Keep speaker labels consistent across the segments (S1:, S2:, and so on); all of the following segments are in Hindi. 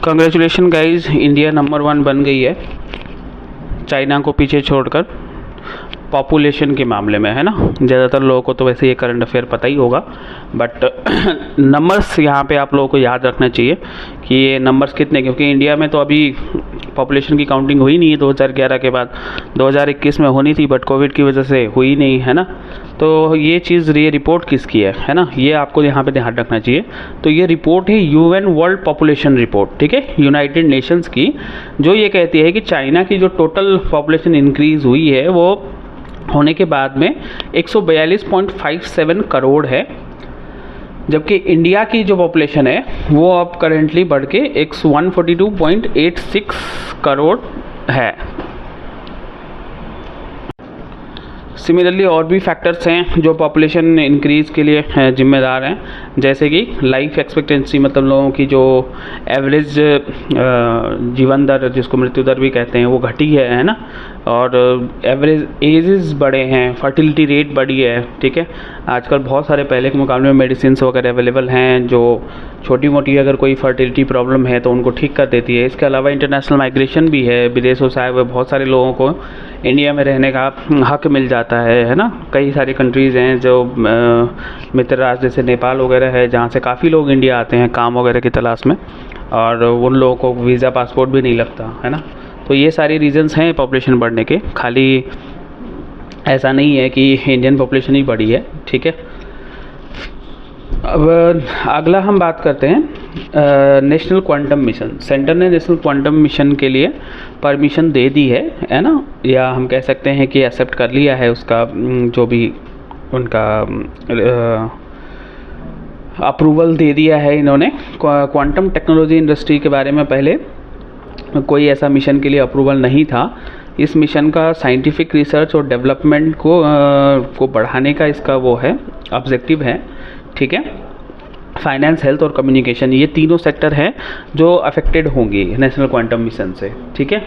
S1: कंग्रेचुलेशन गाइज, इंडिया नंबर 1 बन गई है चाइना को पीछे छोड़कर पॉपुलेशन के मामले में, है ना। ज़्यादातर लोगों को तो वैसे ये करंट अफेयर पता ही होगा, बट नंबर्स यहाँ पे आप लोगों को याद रखना चाहिए कि ये नंबर्स कितने, क्योंकि इंडिया में तो अभी पॉपुलेशन की काउंटिंग हुई नहीं है 2011 के बाद। 2021 में होनी थी बट कोविड की वजह से हुई नहीं, है ना। तो ये चीज़, ये रिपोर्ट किसकी है ना, ये आपको यहाँ पे ध्यान रखना चाहिए। तो ये रिपोर्ट है यूएन वर्ल्ड पॉपुलेशन रिपोर्ट, ठीक है, यूनाइटेड नेशंस की, जो ये कहती है कि चाइना की जो टोटल पॉपुलेशन इंक्रीज़ हुई है वो होने के बाद में 142.57 करोड़ है, जबकि इंडिया की जो पॉपुलेशन है वो अब करेंटली बढ़ के 142.86 करोड़ है। सिमिलरली और भी फैक्टर्स हैं जो पॉपुलेशन इंक्रीज़ के लिए जिम्मेदार हैं, जैसे कि लाइफ एक्सपेक्टेंसी, मतलब लोगों की जो एवरेज जीवन दर, जिसको मृत्यु दर भी कहते हैं, वो घटी है ना। और एवरेज एजेस बढ़े हैं, फर्टिलिटी रेट बढ़ी है, ठीक है। आजकल बहुत सारे पहले के मुकाबले में मेडिसिन्स वगैरह अवेलेबल हैं जो छोटी मोटी अगर कोई फर्टिलिटी प्रॉब्लम है तो उनको ठीक कर देती है। इसके अलावा इंटरनेशनल माइग्रेशन भी है, विदेशों से आए हुए बहुत सारे लोगों को इंडिया में रहने का हक मिल जाता है ना। कई सारी कंट्रीज़ हैं जो मित्र राष्ट्र जैसे नेपाल वगैरह है, जहाँ से काफ़ी लोग इंडिया आते हैं काम वगैरह की तलाश में, और उन लोगों को वीज़ा पासपोर्ट भी नहीं लगता, है ना। तो ये सारी रीजंस हैं पॉपुलेशन बढ़ने के, खाली ऐसा नहीं है कि इंडियन पॉपुलेशन ही बढ़ी है, ठीक है। अब अगला हम बात करते हैं नेशनल क्वांटम मिशन। सेंटर ने नेशनल क्वांटम मिशन के लिए परमिशन दे दी है ना, या हम कह सकते हैं कि एक्सेप्ट कर लिया है उसका जो भी उनका अप्रूवल दे दिया है इन्होंने। क्वांटम टेक्नोलॉजी इंडस्ट्री के बारे में पहले कोई ऐसा मिशन के लिए अप्रूवल नहीं था। इस मिशन का साइंटिफिक रिसर्च और डेवलपमेंट को बढ़ाने का इसका वो है, ऑब्जेक्टिव है, ठीक है। फाइनेंस, हेल्थ और कम्युनिकेशन, ये तीनों सेक्टर हैं जो अफेक्टेड होंगी नेशनल क्वांटम मिशन से, ठीक है।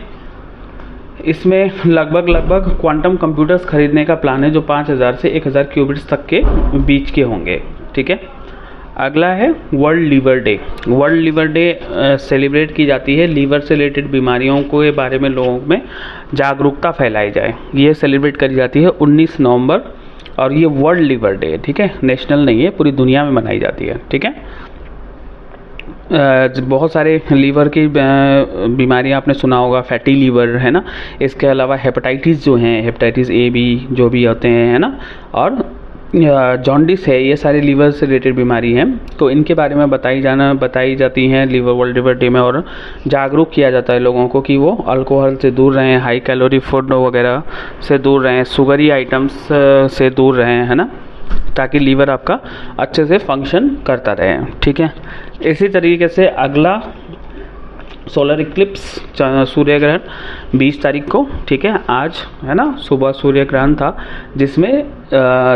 S1: इसमें लगभग क्वांटम कंप्यूटर्स खरीदने का प्लान है जो 5000 से 1000 क्यूबिट्स तक के बीच के होंगे, ठीक है। अगला है world liver day. World liver day celebrate की जाती है, लीवर से रिलेटेड बीमारियों के बारे में लोगों में जागरूकता फैलाई जाए, ये सेलिब्रेट करी जाती है 19 नवंबर, और ये वर्ल्ड लीवर डे है, ठीक है, नेशनल नहीं है, पूरी दुनिया में मनाई जाती है, ठीक है। बहुत सारे लीवर की बीमारियां आपने सुना होगा, फैटी लीवर, है ना। इसके अलावा हेपेटाइटिस जो हैं, हेपेटाइटिस ए बी जो भी होते हैं, है ना, और जॉन्डिस है, ये सारे लीवर से रिलेटेड बीमारी हैं। तो इनके बारे में बताई जाती हैं वर्ल्ड लीवर डे में, और जागरूक किया जाता है लोगों को कि वो अल्कोहल से दूर रहें, हाई कैलोरी फूड वगैरह से दूर रहें, सुगरी आइटम्स से दूर रहें, है ना, ताकि लीवर आपका अच्छे से फंक्शन करता रहे, ठीक है। इसी तरीके से अगला सोलर इक्लिप्स, सूर्य ग्रहण 20 तारीख को, ठीक है, आज, है ना, सुबह सूर्य ग्रहण था, जिसमें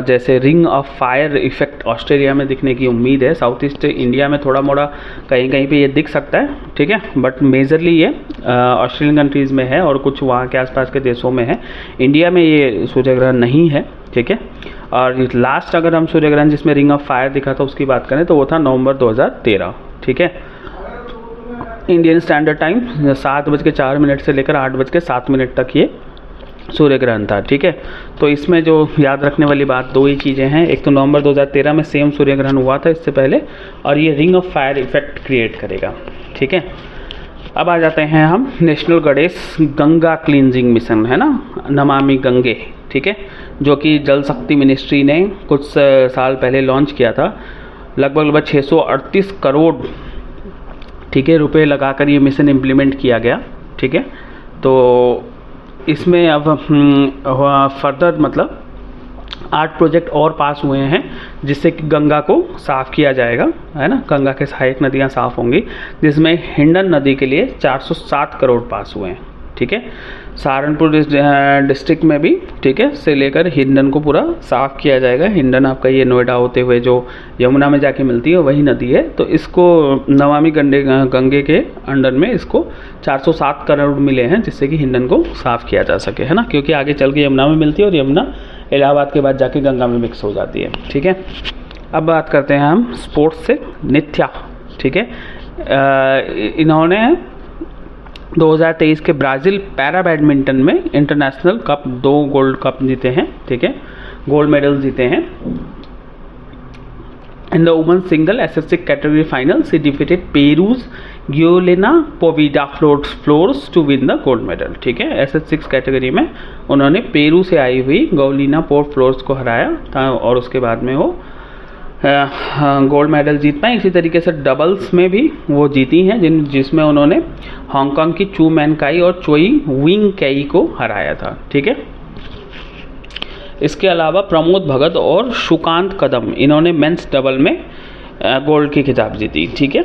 S1: जैसे ring of fire effect Australia में दिखने की उम्मीद है। साउथ ईस्ट इंडिया में थोड़ा मोड़ा कहीं कहीं पे ये दिख सकता है, ठीक है, बट मेजरली ये ऑस्ट्रेलियन कंट्रीज़ में है और कुछ वहाँ के आसपास के देशों में है। इंडिया में ये सूर्य ग्रहण नहीं है, ठीक है। और लास्ट अगर हम सूर्य ग्रहण जिसमें रिंग ऑफ फायर दिखा था उसकी बात करें तो वो था नवंबर 2013, ठीक है। इंडियन स्टैंडर्ड टाइम 7:04 से लेकर 8:07 तक ये सूर्य ग्रहण था, ठीक है। तो इसमें जो याद रखने वाली बात, दो ही चीज़ें हैं, एक तो नवंबर 2013 में सेम सूर्य ग्रहण हुआ था इससे पहले, और ये ring of fire effect create करेगा, ठीक है। अब आ जाते हैं हम national Ganesh Ganga cleansing mission, है ना, नमामि गंगे, ठीक है, जो कि जल शक्ति मिनिस्ट्री ने कुछ साल पहले लॉन्च किया था। लगभग 638 करोड़, ठीक है, रुपए लगाकर ये मिशन इम्प्लीमेंट किया गया, ठीक है। तो इसमें अब फर्दर मतलब 8 प्रोजेक्ट और पास हुए हैं जिससे कि गंगा को साफ़ किया जाएगा, है ना। गंगा के सहायक नदियाँ साफ़ होंगी, जिसमें हिंडन नदी के लिए 407 करोड़ पास हुए हैं, ठीक है। सहारनपुर डिस्ट्रिक्ट में भी, ठीक है, से लेकर हिंडन को पूरा साफ़ किया जाएगा। हिंडन आपका ये नोएडा होते हुए जो यमुना में जाके मिलती है वही नदी है, तो इसको नमामि गंगे के अंडर में इसको 407 करोड़ मिले हैं जिससे कि हिंडन को साफ़ किया जा सके, है ना, क्योंकि आगे चल के यमुना में मिलती है और यमुना इलाहाबाद के बाद जाके गंगा में मिक्स हो जाती है, ठीक है। अब बात करते हैं हम स्पोर्ट्स से, नित्या, ठीक है। इन्होंने 2023 के ब्राज़ील पैरा बैडमिंटन में इंटरनेशनल कप 2 गोल्ड कप जीते हैं, ठीक है, गोल्ड मेडल जीते हैं। In the women single SF6 category final she defeated Peru's Giuliana Poveda Flores to win the gold medal, ठीक है। एसएफ6 कैटेगरी में उन्होंने पेरू से आई हुई गौलिना पोर्ट फ्लोर्स को हराया था और उसके बाद में वो गोल्ड मेडल जीत पाए। इसी तरीके से डबल्स में भी वो जीती हैं जिसमें उन्होंने हांगकांग की चू मैन काई और चोई विंग कैई को हराया था, ठीक है। इसके अलावा प्रमोद भगत और सुकांत कदम इन्होंने मेंस डबल में गोल्ड की खिताब जीती, ठीक है।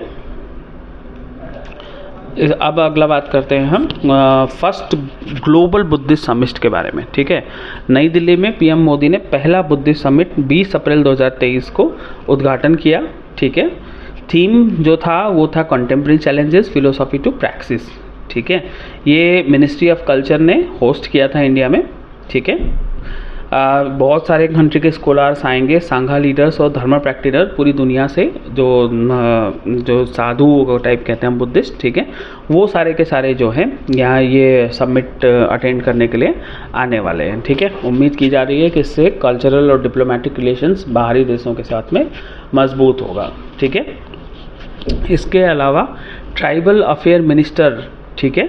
S1: अब अगला बात करते हैं हम फर्स्ट ग्लोबल बुद्धिस्ट समिट के बारे में, ठीक है। नई दिल्ली में पीएम मोदी ने पहला बुद्धिस्ट समिट 20 अप्रैल 2023 को उद्घाटन किया, ठीक है। थीम जो था वो था contemporary challenges philosophy to practice, ठीक है। ये मिनिस्ट्री ऑफ कल्चर ने होस्ट किया था इंडिया में, ठीक है। बहुत सारे कंट्री के स्कॉलर्स आएंगे, सांघा लीडर्स और धर्म प्रैक्टिनर पूरी दुनिया से, जो साधु टाइप कहते हैं हम बुद्धिस्ट, ठीक है, वो सारे के सारे जो हैं यहाँ ये समिट अटेंड करने के लिए आने वाले हैं, ठीक है। उम्मीद की जा रही है कि इससे कल्चरल और डिप्लोमेटिक रिलेशंस बाहरी देशों के साथ में मजबूत होगा, ठीक है। इसके अलावा ट्राइबल अफेयर मिनिस्टर, ठीक है,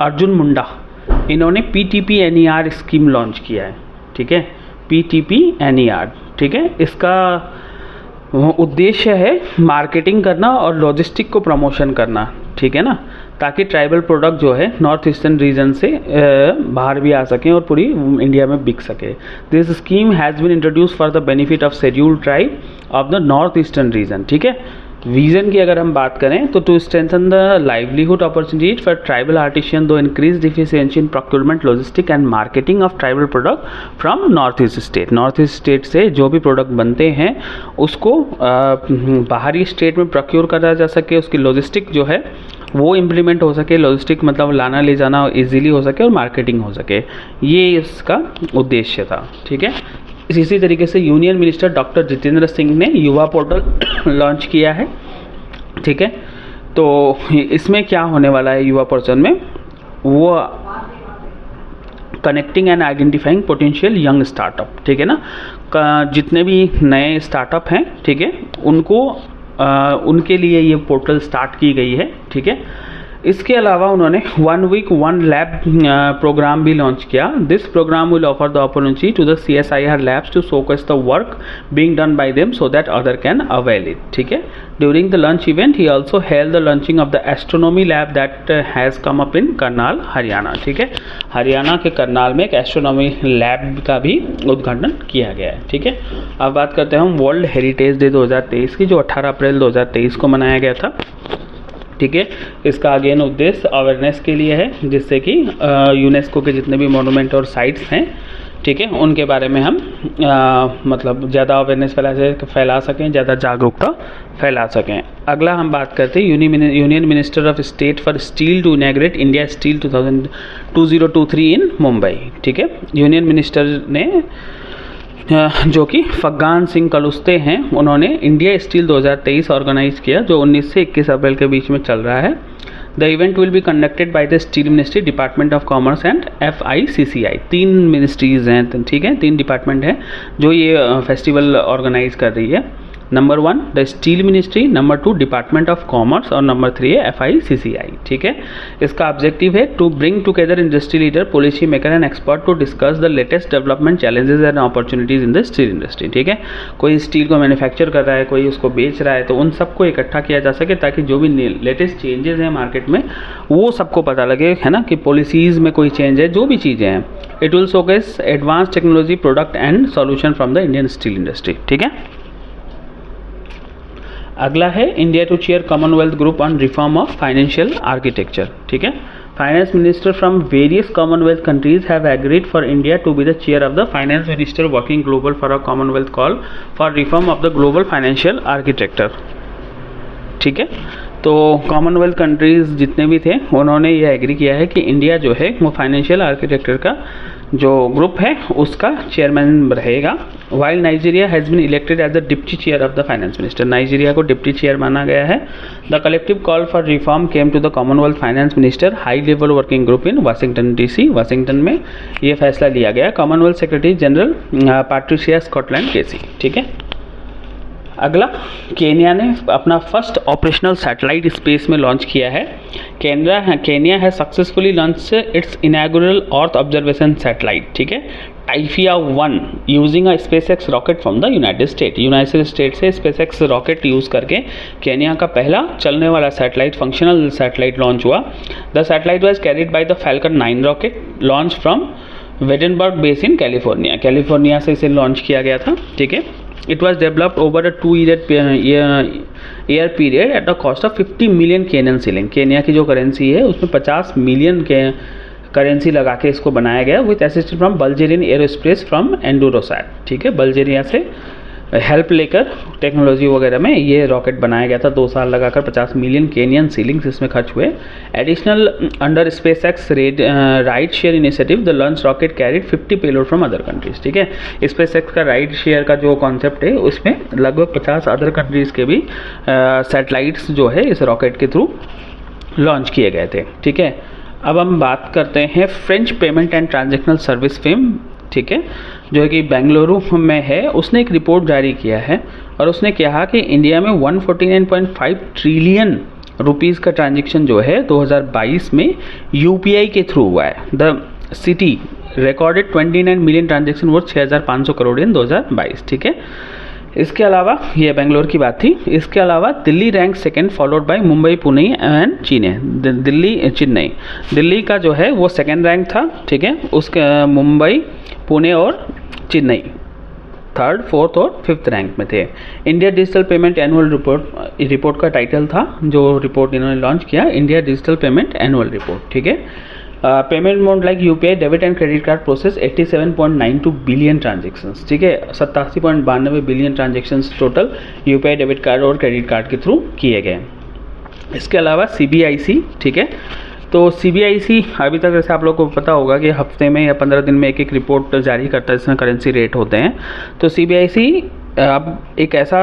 S1: अर्जुन मुंडा, इन्होंने PTP-NER स्कीम लॉन्च किया है, ठीक है। PTP-NER, ठीक है। इसका उद्देश्य है मार्केटिंग करना और लॉजिस्टिक को प्रमोशन करना, ठीक है ना, ताकि ट्राइबल प्रोडक्ट जो है नॉर्थ ईस्टर्न रीजन से बाहर भी आ सकें और पूरी इंडिया में बिक सके। This scheme has been introduced for the benefit of scheduled tribe of the north eastern region, ठीक है। विजन की अगर हम बात करें तो to strengthen the livelihood opportunities for tribal artisan to increase deficiency in procurement logistic and marketing of tribal product from north east state. North east state से जो भी प्रोडक्ट बनते हैं उसको बाहरी स्टेट में प्रोक्योर करा जा सके, उसकी लॉजिस्टिक जो है वो इम्प्लीमेंट हो सके, लॉजिस्टिक मतलब लाना ले जाना इजीली हो सके और मार्केटिंग हो सके, ये इसका उद्देश्य था, ठीक है। इसी तरीके से union minister doctor Jitendra Singh ने युवा पोर्टल लॉन्च किया है, ठीक है। तो इसमें क्या होने वाला है युवा पोर्टल में, वो connecting and identifying potential young startup, ठीक है ना, जितने भी नए स्टार्टअप हैं, ठीक है, उनके लिए ये पोर्टल स्टार्ट की गई है, ठीक है। इसके अलावा उन्होंने 1 वीक 1 लैब प्रोग्राम भी लॉन्च किया। This program will offer the opportunity to the CSIR labs to showcase the work being done by them so that other can avail it, ठीक है। During the launch event he also held the launching of the astronomy lab that has come up in Karnal Haryana, ठीक है। हरियाणा के करनाल में एक एस्ट्रोनॉमी लैब का भी उद्घाटन किया गया है, ठीक है। अब बात करते हैं हम वर्ल्ड हेरिटेज डे 2023 की, जो 18 अप्रैल 2023 को मनाया गया था, ठीक है। इसका अगेन उद्देश्य अवेयरनेस के लिए है, जिससे कि यूनेस्को के जितने भी मोनूमेंट और साइट्स हैं, ठीक है, उनके बारे में हम मतलब ज़्यादा अवेयरनेस फैला सकें, ज़्यादा जागरूकता फैला सकें। अगला हम बात करते हैं union minister of state for steel to inaugurate India steel 2023 in Mumbai, ठीक है। यूनियन मिनिस्टर ने जो कि फग्गान सिंह कलुस्ते हैं, उन्होंने इंडिया स्टील 2023 ऑर्गेनाइज किया, जो 19 से 21 अप्रैल के बीच में चल रहा है। The event will be conducted by the steel ministry, department of commerce and FICCI। 3 ministries हैं, ठीक है, 3 डिपार्टमेंट हैं जो ये फेस्टिवल ऑर्गेनाइज कर रही है। Number 1 the steel ministry, number 2 department of commerce और नंबर 3 है FICCI, ठीक है। इसका ऑब्जेक्टिव है to bring together industry leader, policy maker and expert to discuss the latest development challenges and opportunities in the steel industry, ठीक है। कोई स्टील को मैन्युफैक्चर कर रहा है, कोई उसको बेच रहा है, तो उन सबको इकट्ठा किया जा सके ताकि जो भी लेटेस्ट चेंजेस हैं मार्केट में वो सबको पता लगे, है ना, कि पॉलिसीज़ में कोई चेंज है, जो भी चीज़ें हैं। It will showcase advance technology product and solution from the Indian steel industry, ठीक है। अगला है India to chair commonwealth group on reform of financial architecture, ठीक है। Finance minister from various commonwealth countries have agreed for India to be the chair of the finance minister working global for a commonwealth call for reform of the global financial architecture, ठीक है। तो कॉमनवेल्थ कंट्रीज़ जितने भी थे उन्होंने ये एग्री किया है कि इंडिया जो है वो फाइनेंशियल आर्किटेक्चर का जो ग्रुप है उसका चेयरमैन रहेगा। While Nigeria has been elected as the deputy chair of the finance minister, Nigeria को डिप्टी चेयर माना गया है। The collective call for reform came to the commonwealth finance minister high level working group in Washington DC, Washington में ये फैसला लिया गया। Commonwealth secretary general Patricia Scotland KC. ठीक है, अगला, केन्या ने अपना फर्स्ट ऑपरेशनल सैटेलाइट स्पेस में लॉन्च किया है। केन्या है successfully launch its inaugural earth observation satellite. ठीक है, Taifa 1 using a SpaceX rocket from the United State से स्पेसएक्स रॉकेट यूज़ करके केन्या का पहला चलने वाला सैटेलाइट, फंक्शनल सैटेलाइट लॉन्च हुआ। The satellite was carried by the Falcon 9 rocket launch from Vandenberg base in California से इसे लॉन्च किया गया था। ठीक है, it was developed over a 2-year period at the cost of 50 million Kenyan shilling। Kenya की जो करेंसी है उसमें 50 मिलियन के करेंसी लगा के इसको बनाया गया, with assistance from Bulgarian aerospace from EnduroSat. ठीक है, बल्गेरिया से हेल्प लेकर टेक्नोलॉजी वगैरह में ये रॉकेट बनाया गया था। 2 साल लगाकर 50 मिलियन केनियन सीलिंग्स इसमें खर्च हुए। Additional under space x ride share initiative the launch rocket carried 50 payload from other countries. ठीक है, स्पेस एक्स का राइड शेयर का जो कॉन्सेप्ट है उसमें लगभग 50 अदर कंट्रीज़ के भी सैटेलाइट्स जो है इस रॉकेट के थ्रू लॉन्च किए गए थे। ठीक है, अब हम बात करते हैं French payment and transactional service firm, ठीक है, जो है कि बेंगलुरु में है। उसने एक रिपोर्ट जारी किया है और उसने कहा कि इंडिया में 149.5 ट्रिलियन रुपीज़ का ट्रांजैक्शन जो है 2022 में यूपीआई के थ्रू हुआ है। The city recorded 29 million transaction worth 6,500 crore in 2022। ठीक है, इसके अलावा ये बेंगलोर की बात थी। इसके अलावा Delhi rank second followed by Mumbai, Pune and Chennai. Delhi का जो है वो सेकंड रैंक था। ठीक है, उसके मुंबई, पुणे और चेन्नई थर्ड, फोर्थ और फिफ्थ रैंक में थे। India digital payment annual report का टाइटल था जो रिपोर्ट इन्होंने लॉन्च किया, India digital payment annual report. ठीक है, payment mode like UPI, debit and credit card process 87.92 billion transactions. ठीक है, 87.92 billion transactions total UPI, debit card और क्रेडिट कार्ड के थ्रू किए गए। इसके अलावा सीबीआईसी, ठीक है, तो सीबीआईसी अभी तक जैसे आप लोगों को पता होगा कि हफ्ते में या 15 दिन में एक रिपोर्ट जारी करता है जिसमें करेंसी रेट होते हैं। तो सीबीआईसी अब एक ऐसा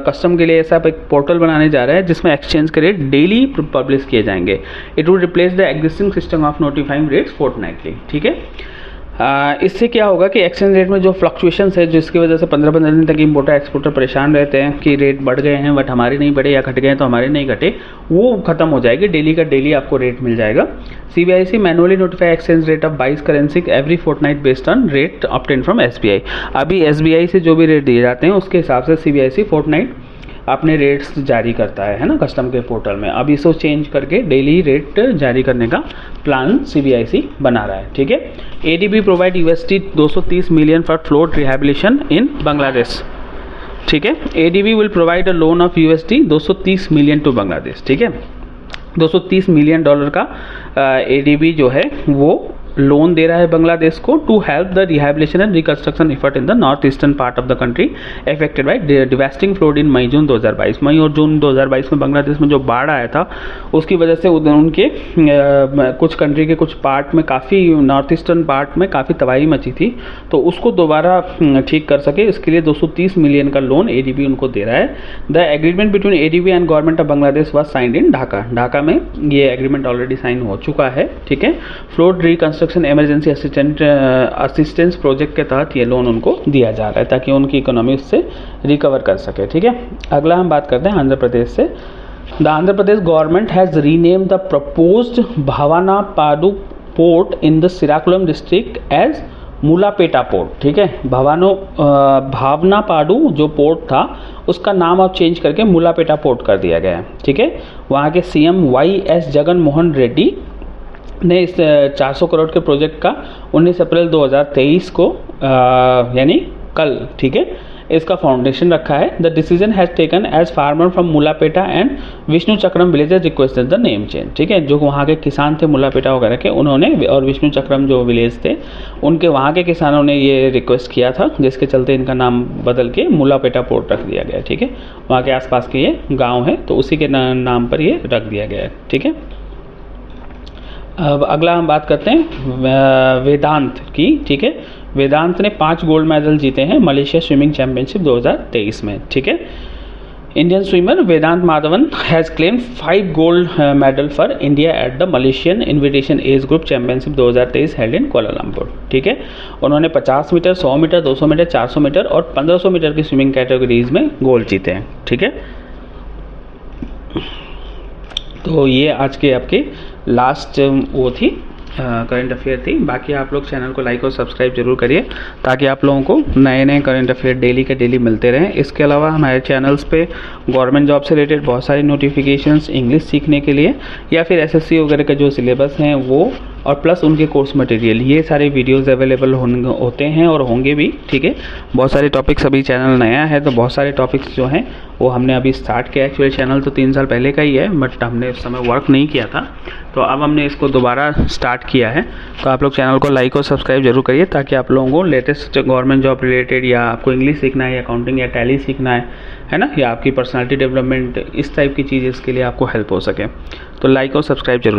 S1: कस्टम के लिए ऐसा एक पोर्टल बनाने जा रहा है जिसमें एक्सचेंज के रेट डेली पब्लिश किए जाएंगे। It would replace the existing system of notifying rates fortnightly. ठीक है, इससे क्या होगा कि एक्सचेंज रेट में जो फ्लक्चुएशंस है जिसकी वजह से 15-15 दिन तक इम्पोर्टर एक्सपोर्टर परेशान रहते हैं कि रेट बढ़ गए हैं बट हमारे नहीं बढ़े या घट गए हैं तो हमारे नहीं घटे, वो खत्म हो जाएगी। डेली का डेली आपको रेट मिल जाएगा। CBIC manually notify exchange rate of 22 currency every Fortnite based on rate obtain from SBI. अभी एसबीआई से जो भी रेट दिए जाते हैं उसके हिसाब से सीबीआईसी फोर्टनाइट अपने रेट्स जारी करता है ना कस्टम के पोर्टल में। अब इसको चेंज करके डेली रेट जारी करने का प्लान सीबीआईसी बना रहा है। ठीक है, ADB provide $230 million for flood rehabilitation in Bangladesh. ठीक है, ADB will provide a loan of $230 million to Bangladesh. ठीक है, $230 मिलियन का एडीबी जो है वो लोन दे रहा है बांग्लादेश को to help the rehabilitation and reconstruction effort in the north eastern part of the country affected by devastating flood in May June 2022। मई और जून 2022 में बांग्लादेश में जो बाढ़ आया था उसकी वजह से उनके कुछ कंट्री के कुछ पार्ट में काफ़ी नॉर्थ ईस्टर्न पार्ट में काफ़ी तबाही मची थी, तो उसको दोबारा ठीक कर सके इसके लिए 230 मिलियन का लोन एडीबी उनको दे रहा है। The agreement between ADB and government of Bangladesh was signed in Dhaka में ये एग्रीमेंट ऑलरेडी साइन हो चुका है। ठीक है, flowed reconstruction emergency assistance project के तहत ये लोन उनको दिया जा रहा है ताकि उनकी इकोनॉमी उससे रिकवर कर सके। ठीक है, अगला हम बात करते हैं आंध्र प्रदेश से। The Andhra Pradesh government has rename the proposed Bhavanapadu port in the Srikakulam district as Mulapeta port. ठीक है, भावनापाडु जो पोर्ट था उसका नाम अब चेंज करके मुलापेटा पोर्ट कर दिया गया है। ठीक है, वहाँ के सीएम वाई.एस. जगन मोहन रेड्डी ने इस 400 करोड़ के प्रोजेक्ट का 19 अप्रैल 2023 को यानी कल, ठीक है, इसका फाउंडेशन रखा है। The decision has taken as farmer from Mulapeta and Vishnu Chakram village requested the name change. ठीक है, जो वहाँ के किसान थे मुलापेटा वगैरह के उन्होंने और विष्णु चक्रम जो विलेज थे उनके वहाँ के किसानों ने ये रिक्वेस्ट किया था जिसके चलते इनका नाम बदल के मुलापेटा पोर्ट रख दिया गया। ठीक है, वहाँ के आसपास के ये गाँव है तो उसी के नाम पर ये रख दिया गया है। ठीक है, अब अगला हम बात करते हैं वेदांत की। ठीक है, वेदांत ने 5 गोल्ड मेडल जीते हैं मलेशिया स्विमिंग चैंपियनशिप 2023 में। ठीक है, Indian swimmer Vedaant Madhavan has claimed 5 gold medal for India at the Malaysian invitation age group championship 2023 held in Kuala Lumpur. ठीक है, उन्होंने 50 मीटर, 100 मीटर, 200 मीटर, 400 मीटर और 1500 मीटर की स्विमिंग कैटेगरीज में गोल्ड जीते हैं। ठीक है, तो ये आज के आपके लास्ट वो थी करंट अफेयर थी। बाकी आप लोग चैनल को लाइक और सब्सक्राइब जरूर करिए ताकि आप लोगों को नए नए करंट अफेयर डेली के डेली मिलते रहें। इसके अलावा हमारे चैनल्स पे गवर्नमेंट जॉब से रिलेटेड बहुत सारी नोटिफिकेशंस, इंग्लिश सीखने के लिए या फिर एसएससी वगैरह के जो सिलेबस हैं वो, और प्लस उनके कोर्स मटेरियल, ये सारे वीडियोस अवेलेबल होते हैं और होंगे भी। ठीक है, बहुत सारे टॉपिक्स, अभी चैनल नया है तो बहुत सारे टॉपिक्स जो हैं वो हमने अभी स्टार्ट किया। एक्चुअली चैनल तो 3 साल पहले का ही है बट हमने उस समय वर्क नहीं किया था, तो अब हमने इसको दोबारा स्टार्ट किया है। तो आप लोग चैनल को लाइक और सब्सक्राइब जरूर करिए ताकि आप लोगों को लेटेस्ट गवर्नमेंट जॉब रिलेटेड, या आपको इंग्लिश सीखना है या अकाउंटिंग या टैली सीखना है ना, या आपकी पर्सनालिटी डेवलपमेंट, इस टाइप की चीज़, इसके लिए आपको हेल्प हो सके। तो लाइक और सब्सक्राइब जरूर।